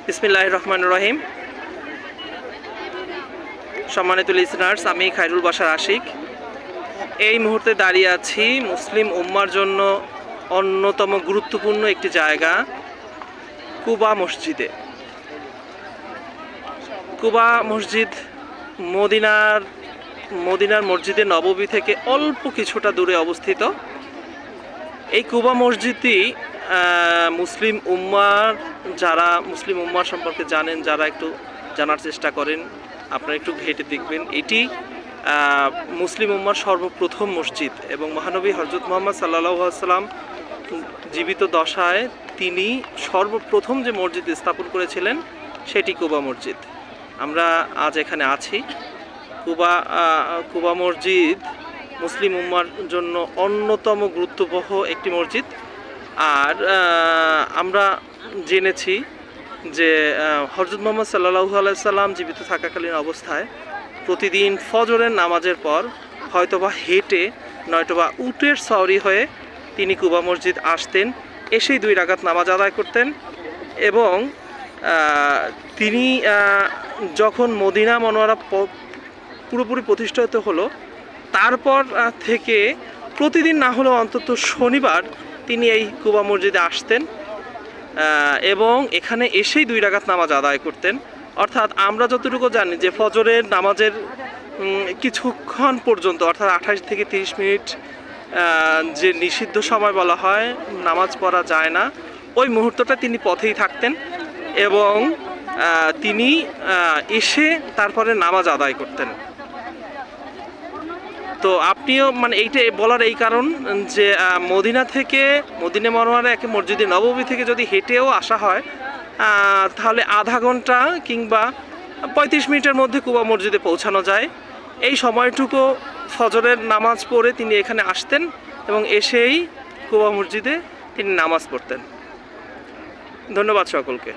বিসমিল্লাহির রহমানির রহিম। সম্মানিত লিসনার্স, আমি খায়রুল বাশার আশিক। এই মুহূর্তে দাঁড়িয়ে আছি মুসলিম উম্মার জন্য অন্যতম গুরুত্বপূর্ণ একটি জায়গা, কুবা মসজিদে। কুবা মসজিদ মদিনার মসজিদে নববী থেকে অল্প কিছুটা দূরে অবস্থিত। এই কুবা মসজিদটি মুসলিম উম্মার সম্পর্কে জানেন, যারা একটু জানার চেষ্টা করেন, আপনারা একটু ঘেঁটে দেখবেন। এটি মুসলিম উম্মার সর্বপ্রথম মসজিদ এবং মহানবী হযরত মুহাম্মদ সাল্লাল্লাহু আলাইহি ওয়াসাল্লাম জীবিত দশায় তিনি সর্বপ্রথম যে মসজিদ স্থাপন করেছিলেন সেটি কুবা মসজিদ। আমরা আজ এখানে আছি। কুবা মসজিদ মুসলিম উম্মার জন্য অন্যতম গুরুত্ববহ একটি মসজিদ। আর আমরা জেনেছি যে হযরত মুহাম্মদ সাল্লাল্লাহু আলাইহি সাল্লাম জীবিত থাকাকালীন অবস্থায় প্রতিদিন ফজরের নামাজের পর হয়তোবা হেঁটে নয়তোবা উটের সওয়ারি হয়ে তিনি কুবা মসজিদ আসতেন, এসেই 2 রাকাত নামাজ আদায় করতেন। এবং তিনি যখন মদিনা মনোয়ারা পুরোপুরি প্রতিষ্ঠিত হলো, তারপর থেকে প্রতিদিন না হলেও অন্তত শনিবার তিনি এই কুবা মসজিদে আসতেন এবং এখানে এসেই 2 রাকাত নামাজ আদায় করতেন। অর্থাৎ আমরা যতটুকু জানি যে ফজরের নামাজের কিছুক্ষণ পর্যন্ত, অর্থাৎ 28 থেকে 30 মিনিট যে নিষিদ্ধ সময় বলা হয়, নামাজ পড়া যায় না, ওই মুহূর্তটা তিনি পথেই থাকতেন এবং তিনি এসে তারপরে নামাজ আদায় করতেন। তো আপনিও এইটা বলার এই কারণ যে মদিনা মনোয়ারা একে মসজিদে নববী থেকে যদি হেঁটেও আসা হয় তাহলে আধা ঘন্টা কিংবা 35 মিনিটের মধ্যে কুবা মসজিদে পৌঁছানো যায়। এই সময়টুকু ফজরের নামাজ পড়ে তিনি এখানে আসতেন এবং এসেই কুবা মসজিদে তিনি নামাজ পড়তেন। ধন্যবাদ সকলকে।